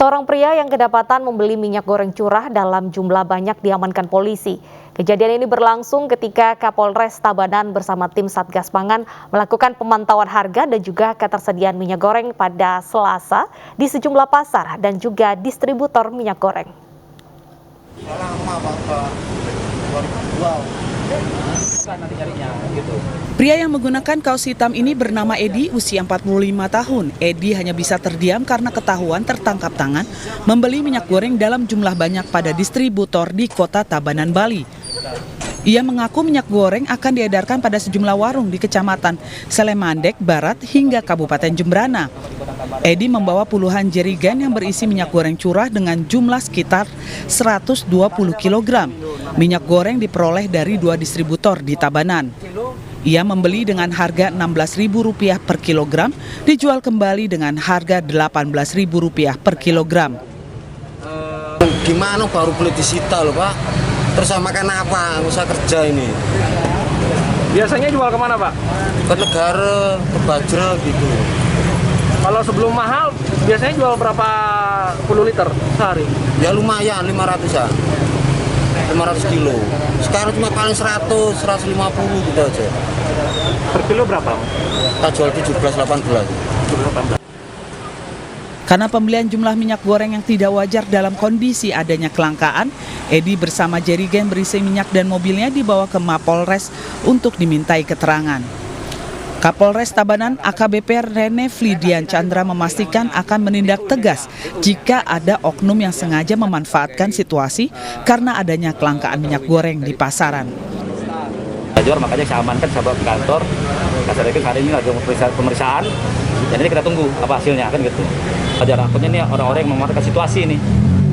Seorang pria yang kedapatan membeli minyak goreng curah dalam jumlah banyak diamankan polisi. Kejadian ini berlangsung ketika Kapolres Tabanan bersama tim Satgas Pangan melakukan pemantauan harga dan juga ketersediaan minyak goreng pada Selasa di sejumlah pasar dan juga distributor minyak goreng. Pria yang menggunakan kaos hitam ini bernama Edi, usia 45 tahun. Edi hanya bisa terdiam karena ketahuan tertangkap tangan membeli minyak goreng dalam jumlah banyak pada distributor di kota Tabanan, Bali. Ia mengaku minyak goreng akan diedarkan pada sejumlah warung di Kecamatan Selemandek Barat hingga Kabupaten Jembrana. Edi membawa puluhan jerigen yang berisi minyak goreng curah dengan jumlah sekitar 120 kg. Minyak goreng diperoleh dari 2 distributor di Tabanan. Ia membeli dengan harga Rp16.000 per kilogram, dijual kembali dengan harga Rp18.000 per kilogram. Gimana baru boleh disita loh Pak? Terus makan apa? Usaha kerja ini. Biasanya jual kemana Pak? Ke negara, ke Bajra gitu. Kalau sebelum mahal, biasanya jual berapa puluh liter sehari? Ya lumayan, 500-an. 500 kilo. Sekarang cuma paling 100, 150 gitu aja. Per kilo berapa? Kita jual 17-18. Karena pembelian jumlah minyak goreng yang tidak wajar dalam kondisi adanya kelangkaan, Edi bersama jerigen berisi minyak dan mobilnya dibawa ke Mapolres untuk dimintai keterangan. Kapolres Tabanan AKBP Rene Flidian Chandra memastikan akan menindak tegas jika ada oknum yang sengaja memanfaatkan situasi karena adanya kelangkaan minyak goreng di pasaran. Makanya saya amankan, saya bawa ke kantor. Kasih hari ini ada pemeriksaan. Dan ini kita tunggu apa hasilnya kan gitu. Wajar akunnya ini orang-orang yang memanfaatkan situasi ini.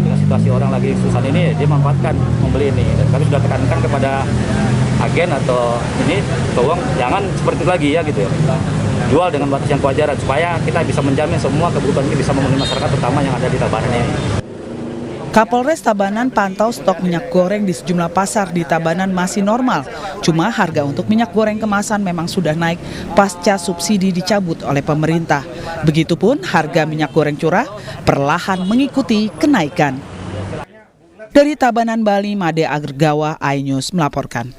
Dengan situasi orang lagi susah ini, dia memanfaatkan membeli ini. Dan kami sudah tekankan kepada agen atau ini, tolong jangan seperti itu lagi ya gitu ya. Jual dengan batas yang kewajaran supaya kita bisa menjamin semua kebutuhan ini bisa memenuhi masyarakat terutama yang ada di Tabanan ini. Kapolres Tabanan pantau stok minyak goreng di sejumlah pasar di Tabanan masih normal. Cuma harga untuk minyak goreng kemasan memang sudah naik pasca subsidi dicabut oleh pemerintah. Begitupun harga minyak goreng curah perlahan mengikuti kenaikan. Dari Tabanan, Bali, Made Agrgawa, iNews melaporkan.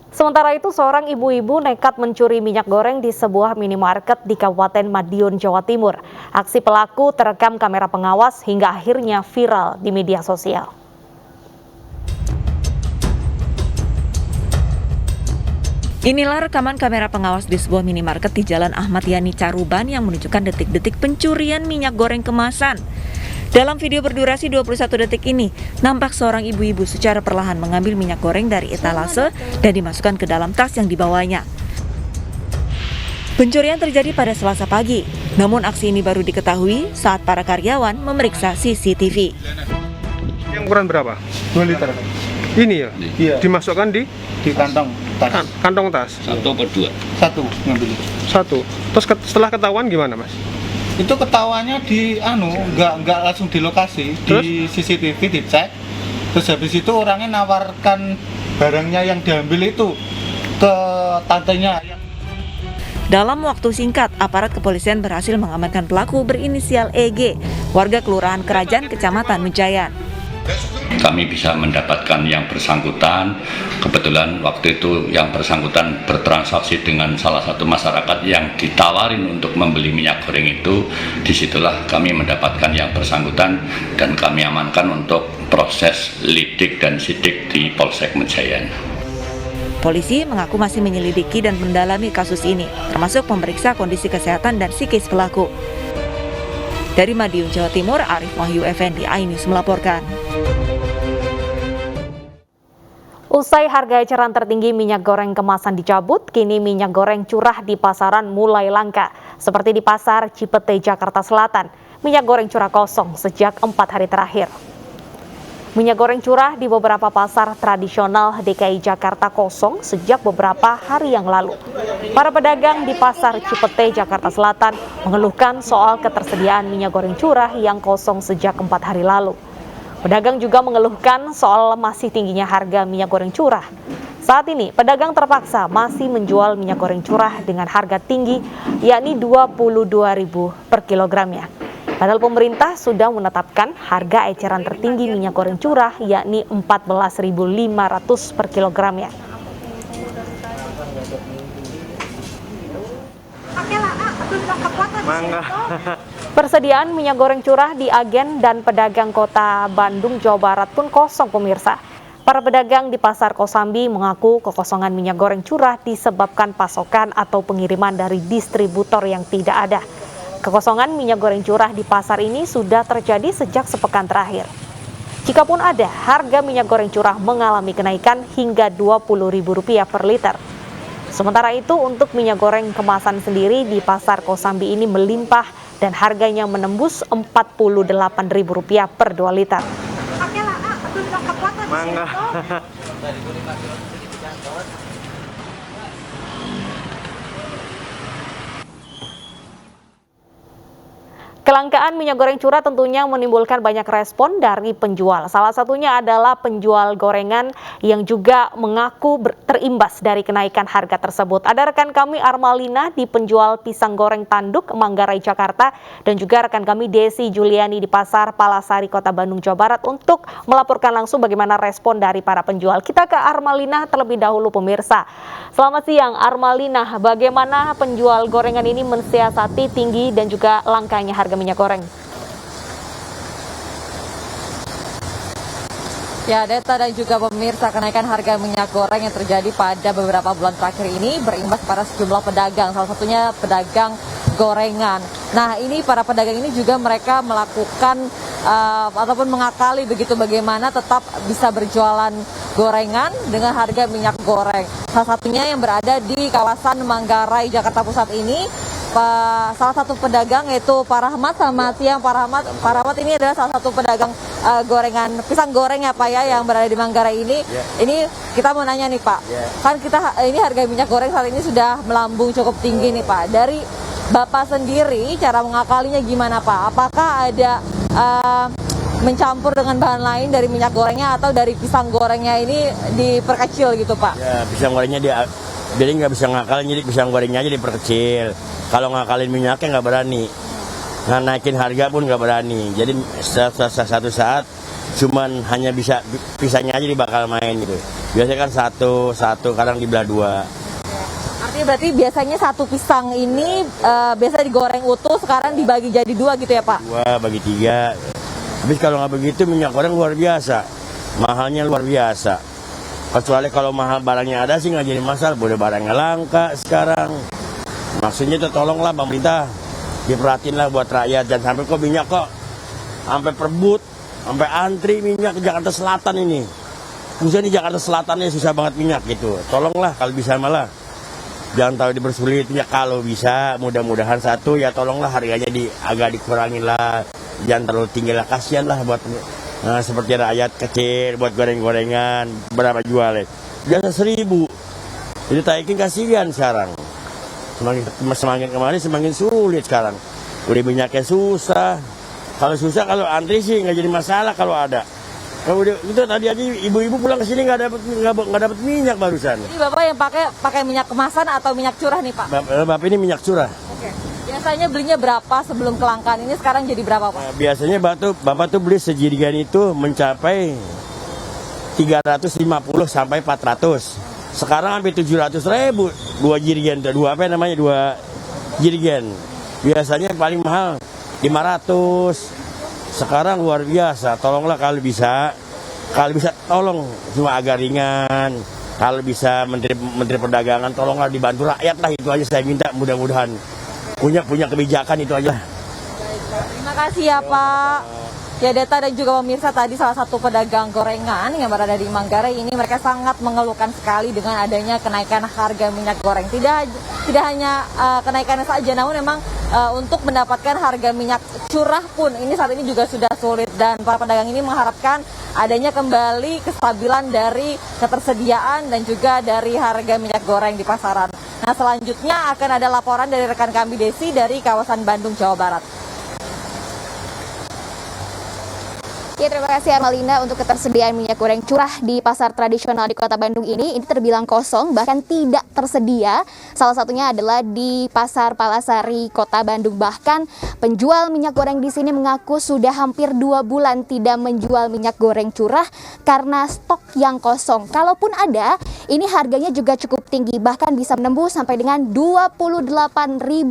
Sementara itu, seorang ibu-ibu nekat mencuri minyak goreng di sebuah minimarket di Kabupaten Madiun, Jawa Timur. Aksi pelaku terekam kamera pengawas hingga akhirnya viral di media sosial. Inilah rekaman kamera pengawas di sebuah minimarket di Jalan Ahmad Yani Caruban yang menunjukkan detik-detik pencurian minyak goreng kemasan. Dalam video berdurasi 21 detik ini, nampak seorang ibu-ibu secara perlahan mengambil minyak goreng dari etalase dan dimasukkan ke dalam tas yang dibawanya. Pencurian terjadi pada Selasa pagi, namun aksi ini baru diketahui saat para karyawan memeriksa CCTV. Yang ukuran berapa? 2 liter. Ini ya? Iya. Dimasukkan di kantong tas. Kantong tas? 1 atau 2? 1 ngambil. 1. Terus setelah ketahuan gimana Mas? Itu ketawanya nggak langsung di lokasi. Terus? Di CCTV dicek. Terus habis itu orangnya nawarkan barangnya yang diambil itu ke tantenya. Dalam waktu singkat, aparat kepolisian berhasil mengamankan pelaku berinisial EG, warga Kelurahan Kerajaan, Kecamatan Mejayan. Kami bisa mendapatkan yang bersangkutan. Kebetulan waktu itu yang bersangkutan bertransaksi dengan salah satu masyarakat yang ditawarin untuk membeli minyak goreng itu. Disitulah kami mendapatkan yang bersangkutan dan kami amankan untuk proses lidik dan sidik di Polsek Mejayan. Polisi mengaku masih menyelidiki dan mendalami kasus ini, termasuk memeriksa kondisi kesehatan dan psikis pelaku. Dari Madiun, Jawa Timur, Arif Wahyu Effendi, iNews melaporkan. Usai harga eceran tertinggi minyak goreng kemasan dicabut, kini minyak goreng curah di pasaran mulai langka. Seperti di Pasar Cipete, Jakarta Selatan, minyak goreng curah kosong sejak 4 hari terakhir. Minyak goreng curah di beberapa pasar tradisional DKI Jakarta kosong sejak beberapa hari yang lalu. Para pedagang di Pasar Cipete, Jakarta Selatan mengeluhkan soal ketersediaan minyak goreng curah yang kosong sejak 4 hari lalu. Pedagang juga mengeluhkan soal masih tingginya harga minyak goreng curah. Saat ini, pedagang terpaksa masih menjual minyak goreng curah dengan harga tinggi, yakni Rp22.000 per kilogramnya. Padahal pemerintah sudah menetapkan harga eceran tertinggi minyak goreng curah, yakni Rp14.500 per kilogramnya. Persediaan minyak goreng curah di agen dan pedagang kota Bandung, Jawa Barat pun kosong, pemirsa. Para pedagang di Pasar Kosambi mengaku kekosongan minyak goreng curah disebabkan pasokan atau pengiriman dari distributor yang tidak ada. Kekosongan minyak goreng curah di pasar ini sudah terjadi sejak sepekan terakhir. Jikapun ada, harga minyak goreng curah mengalami kenaikan hingga Rp20.000 per liter. Sementara itu, untuk minyak goreng kemasan sendiri di Pasar Kosambi ini melimpah dan harganya menembus Rp48.000 per 2 liter. Kelangkaan minyak goreng curah tentunya menimbulkan banyak respon dari penjual. Salah satunya adalah penjual gorengan yang juga mengaku terimbas dari kenaikan harga tersebut. Ada rekan kami Armalina di penjual pisang goreng Tanduk, Manggarai, Jakarta, dan juga rekan kami Desi Juliani di Pasar Palasari, Kota Bandung, Jawa Barat untuk melaporkan langsung bagaimana respon dari para penjual. Kita ke Armalina terlebih dahulu, pemirsa. Selamat siang, Armalina. Bagaimana penjual gorengan ini mensiasati tinggi dan juga langkanya harga minyak goreng? Ya, Deta dan juga pemirsa, kenaikan harga minyak goreng yang terjadi pada beberapa bulan terakhir ini berimbas pada sejumlah pedagang, salah satunya pedagang gorengan. Nah, ini para pedagang ini juga mereka melakukan ataupun mengakali begitu bagaimana tetap bisa berjualan gorengan dengan harga minyak goreng. Salah satunya yang berada di kawasan Manggarai, Jakarta Pusat ini, salah satu pedagang yaitu Pak Rahmat. Selamat siang Pak Rahmat. Pak Rahmat ini adalah salah satu pedagang gorengan pisang goreng ya Pak ya, yang berada di Manggarai ini. Ini kita mau nanya nih Pak, kan ini harga minyak goreng saat ini sudah melambung cukup tinggi nih Pak. Dari Bapak sendiri cara mengakalinya gimana Pak? Apakah ada mencampur dengan bahan lain dari minyak gorengnya atau dari pisang gorengnya ini diperkecil gitu Pak? Ya, pisang gorengnya jadi nggak bisa ngakalin, jadi pisang gorengnya aja diperkecil. Kalau ngakalin minyaknya nggak berani, naikin harga pun nggak berani. Jadi satu saat cuman hanya bisa pisangnya aja bakal main gitu. Biasanya kan satu kadang dibelah dua. Artinya berarti biasanya satu pisang ini biasa digoreng utuh, sekarang dibagi jadi dua gitu ya Pak? Dua bagi tiga. Habis kalau nggak begitu minyak goreng luar biasa, mahalnya luar biasa. Kecuali kalau mahal barangnya ada sih nggak jadi masalah, boleh barangnya langka sekarang. Maksudnya itu tolonglah pemerintah diperhatiin lah buat rakyat, jangan sampai kok minyak kok sampai perebut, sampai antri minyak ke Jakarta Selatan ini. Misalnya di Jakarta Selatan ini susah banget minyak gitu. Tolonglah kalau bisa malah jangan tahu dipersulit ya, kalau bisa mudah-mudahan satu ya tolonglah harganya agak dikurangin lah, jangan terlalu tinggi lah, kasihan lah buat seperti rakyat kecil buat goreng-gorengan berapa jualnya biasa 1.000, jadi taikin kasihan sekarang. Semakin kemarin semakin sulit sekarang, udah minyaknya susah. Kalau susah, kalau antri sih nggak jadi masalah kalau ada. Kalau itu tadi aja ibu-ibu pulang ke sini nggak dapat minyak barusan. Jadi Bapak yang pakai minyak kemasan atau minyak curah nih Pak? Bapak ini minyak curah. Oke. Biasanya belinya berapa sebelum kelangkaan ini, sekarang jadi berapa Pak? Biasanya Bapak tuh beli sejirigan itu mencapai 350 sampai 400. Sekarang hampir 700.000 dua jirigen, dua jirigen. Biasanya paling mahal 500. Sekarang luar biasa. Tolonglah kalau bisa tolong cuma agak ringan. Kalau bisa Menteri Perdagangan tolonglah dibantu rakyat lah, itu aja saya minta, mudah-mudahan punya kebijakan itu aja. Terima kasih ya Pak. Ya, Deta dan juga pemirsa, tadi salah satu pedagang gorengan yang berada di Manggarai ini, mereka sangat mengeluhkan sekali dengan adanya kenaikan harga minyak goreng. Tidak hanya kenaikannya saja, namun memang untuk mendapatkan harga minyak curah pun ini saat ini juga sudah sulit, dan para pedagang ini mengharapkan adanya kembali kestabilan dari ketersediaan dan juga dari harga minyak goreng di pasaran. Nah, selanjutnya akan ada laporan dari rekan kami Desi dari kawasan Bandung, Jawa Barat. Ya, terima kasih Armalina. Untuk ketersediaan minyak goreng curah di pasar tradisional di Kota Bandung ini terbilang kosong, bahkan tidak tersedia. Salah satunya adalah di Pasar Palasari Kota Bandung. Bahkan penjual minyak goreng di sini mengaku sudah hampir 2 bulan tidak menjual minyak goreng curah karena stok yang kosong. Kalaupun ada, ini harganya juga cukup tinggi, bahkan bisa menembus sampai dengan Rp28.000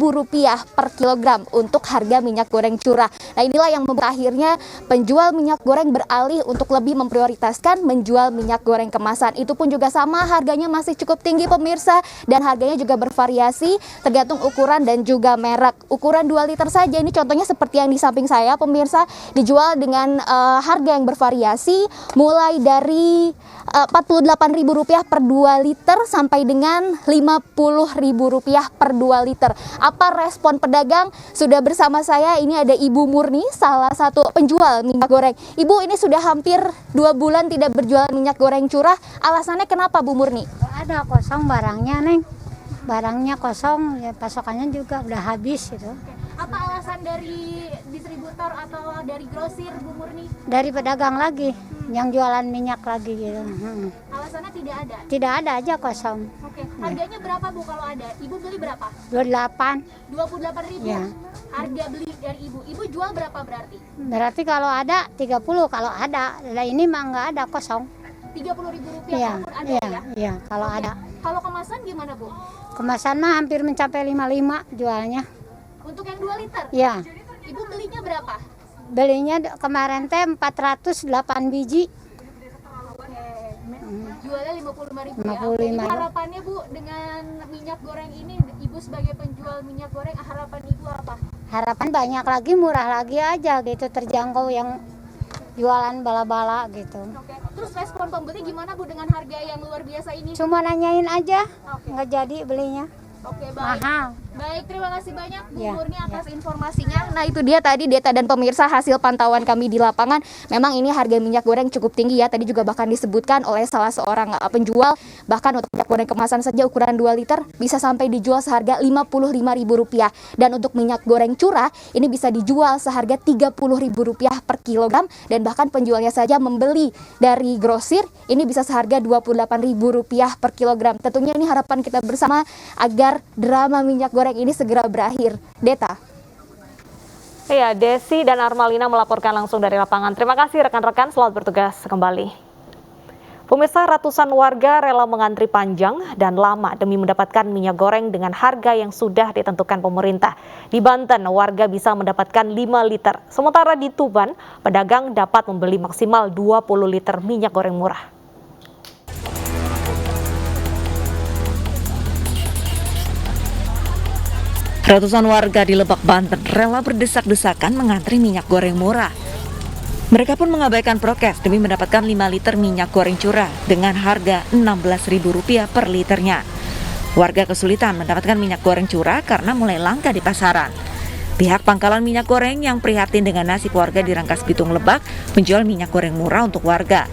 per kilogram untuk harga minyak goreng curah. Nah, inilah yang membuat akhirnya penjual minyak goreng beralih untuk lebih memprioritaskan menjual minyak goreng kemasan. Itu pun juga sama, harganya masih cukup tinggi pemirsa, dan harganya juga bervariasi tergantung ukuran dan juga merek. Ukuran 2 liter saja, ini contohnya seperti yang di samping saya pemirsa, dijual dengan harga yang bervariasi mulai dari Rp48.000 per 2 liter sampai dengan Rp50.000 per 2 liter. Apa respon pedagang? Sudah bersama saya, ini ada Ibu Murni, salah satu penjual minyak goreng. Ibu, ini sudah hampir 2 bulan tidak berjualan minyak goreng curah. Alasannya kenapa, Bu Murni? Ada kosong barangnya, Neng. Barangnya kosong, ya pasokannya juga udah habis gitu. Apa alasan dari distributor atau dari grosir, Bu Murni? Dari pedagang lagi, yang jualan minyak lagi gitu. Alasannya tidak ada? Tidak ada, aja kosong. Oke, harganya berapa Bu kalau ada? Ibu beli berapa? 28. 28.000? Ya. Harga beli dari Ibu. Ibu jual berapa berarti? Berarti kalau ada 30, kalau ada. Nah, ini mah nggak ada, kosong. Rp30.000 Iya, kalaupun ada iya, ya? iya, kalau ada. Kalau kemasan gimana Bu? Kemasan mah hampir mencapai 55 jualnya. Untuk yang 2 liter? Iya. Ibu belinya berapa? Belinya kemarin teh 408 biji. Jualnya Rp55.000 ya? 55. Ibu, harapannya Bu dengan minyak goreng ini, Ibu sebagai penjual minyak goreng, harapan Ibu apa? Harapan banyak lagi, murah lagi aja gitu, terjangkau yang jualan bala-bala gitu. Oke. Terus respon pembeli gimana Bu dengan harga yang luar biasa ini? Cuma nanyain aja, Oke. nggak jadi belinya. Oke, baik. Mahal. Baik, terima kasih banyak Bu Ya, Murni atas informasinya. Nah, itu dia tadi Deta dan pemirsa hasil pantauan kami di lapangan. Memang ini harga minyak goreng cukup tinggi ya. Tadi juga bahkan disebutkan oleh salah seorang penjual, bahkan untuk minyak goreng kemasan saja ukuran 2 liter bisa sampai dijual seharga Rp55.000. Dan untuk minyak goreng curah ini bisa dijual seharga Rp30.000 per kilogram, dan bahkan penjualnya saja membeli dari grosir ini bisa seharga Rp28.000 per kilogram. Tentunya ini harapan kita bersama agar drama minyak goreng ini segera berakhir. Deta. Iya, Desi dan Armalina melaporkan langsung dari lapangan. Terima kasih rekan-rekan, selamat bertugas kembali. Pemirsa, ratusan warga rela mengantri panjang dan lama demi mendapatkan minyak goreng dengan harga yang sudah ditentukan pemerintah. Di Banten, warga bisa mendapatkan 5 liter. Sementara di Tuban, pedagang dapat membeli maksimal 20 liter minyak goreng murah. Ratusan warga di Lebak, Banten rela berdesak-desakan mengantri minyak goreng murah. Mereka pun mengabaikan prokes demi mendapatkan 5 liter minyak goreng curah dengan harga Rp16.000 per liternya. Warga kesulitan mendapatkan minyak goreng curah karena mulai langka di pasaran. Pihak pangkalan minyak goreng yang prihatin dengan nasib warga di Rangkas Bitung, Lebak menjual minyak goreng murah untuk warga.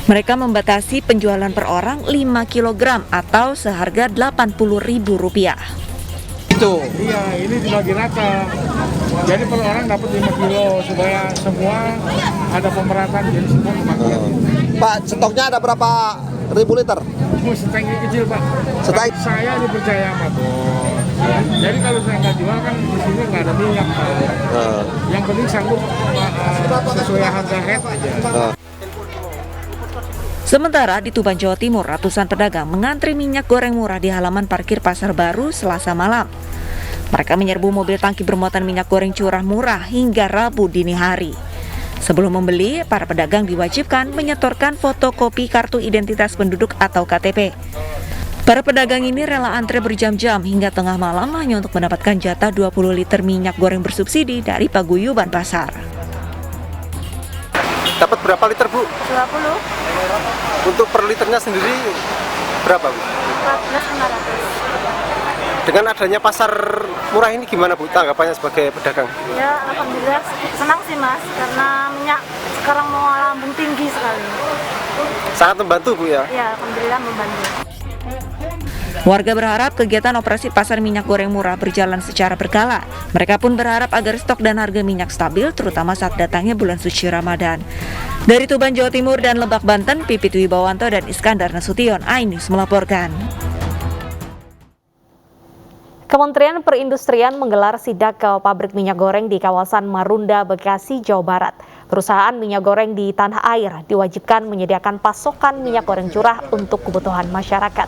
Mereka membatasi penjualan per orang 5 kg atau seharga Rp80.000. Iya, ini dibagi rata. Jadi per orang dapat 5 kilo supaya semua ada pemerataan, jadi semua kebagian. Pak, stoknya ada berapa ribu liter? Stok kecil Pak. Stok? Saya dipercaya sama Bos. Jadi kalau saya nggak jual kan di sini nggak ada minyak Pak. Yang penting sanggup sesuai harga head aja. Sementara di Tuban, Jawa Timur, ratusan pedagang mengantri minyak goreng murah di halaman parkir Pasar Baru Selasa malam. Mereka menyerbu mobil tangki bermuatan minyak goreng curah murah hingga Rabu dini hari. Sebelum membeli, para pedagang diwajibkan menyetorkan fotokopi kartu identitas penduduk atau KTP. Para pedagang ini rela antre berjam-jam hingga tengah malam hanya untuk mendapatkan jatah 20 liter minyak goreng bersubsidi dari paguyuban pasar. Dapat berapa liter, Bu? 20. Untuk per liternya sendiri berapa, Bu? 14.500. Dengan adanya pasar murah ini gimana, Bu, tanggapannya sebagai pedagang? Ya, alhamdulillah senang sih Mas, karena minyak sekarang mau lambung tinggi sekali. Sangat membantu, Bu, ya? Ya, alhamdulillah membantu. Warga berharap kegiatan operasi pasar minyak goreng murah berjalan secara berkala. Mereka pun berharap agar stok dan harga minyak stabil, terutama saat datangnya bulan suci Ramadan. Dari Tuban, Jawa Timur dan Lebak, Banten, Pipit Wibawanto dan Iskandar Nasution, iNews melaporkan. Kementerian Perindustrian menggelar sidak ke pabrik minyak goreng di kawasan Marunda, Bekasi, Jawa Barat. Perusahaan minyak goreng di tanah air diwajibkan menyediakan pasokan minyak goreng curah untuk kebutuhan masyarakat.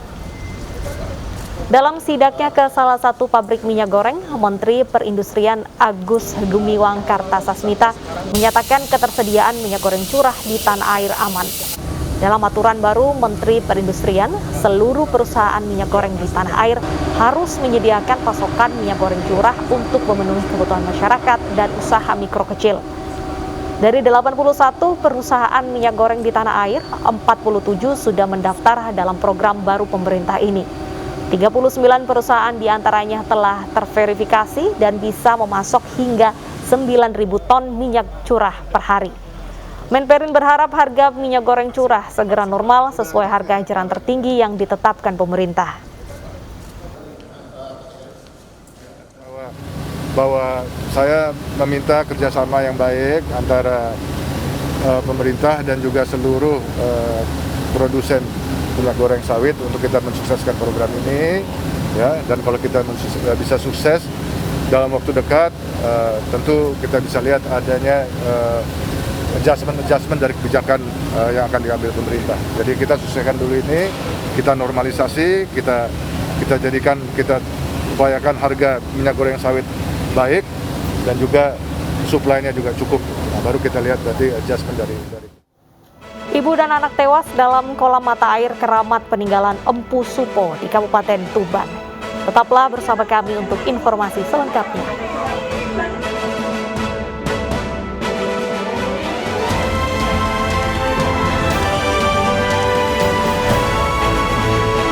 Dalam sidaknya ke salah satu pabrik minyak goreng, Menteri Perindustrian Agus Gumiwang Kartasasmita menyatakan ketersediaan minyak goreng curah di tanah air aman. Dalam aturan baru Menteri Perindustrian, seluruh perusahaan minyak goreng di tanah air harus menyediakan pasokan minyak goreng curah untuk memenuhi kebutuhan masyarakat dan usaha mikro kecil. Dari 81 perusahaan minyak goreng di tanah air, 47 sudah mendaftar dalam program baru pemerintah ini. 39 perusahaan diantaranya telah terverifikasi dan bisa memasok hingga 9.000 ton minyak curah per hari. Menperin berharap harga minyak goreng curah segera normal sesuai harga eceran tertinggi yang ditetapkan pemerintah. Bahwa saya meminta kerjasama yang baik antara pemerintah dan juga seluruh produsen minyak goreng sawit untuk kita mensukseskan program ini, ya. Dan kalau kita bisa sukses dalam waktu dekat, tentu kita bisa lihat adanya adjustment dari kebijakan yang akan diambil pemerintah. Jadi kita sukseskan dulu ini, kita normalisasi, kita upayakan harga minyak goreng sawit baik dan juga supply-nya juga cukup. Nah, baru kita lihat berarti adjustment dari. Ibu dan anak tewas dalam kolam mata air keramat peninggalan Empu Supo di Kabupaten Tuban. Tetaplah bersama kami untuk informasi selengkapnya.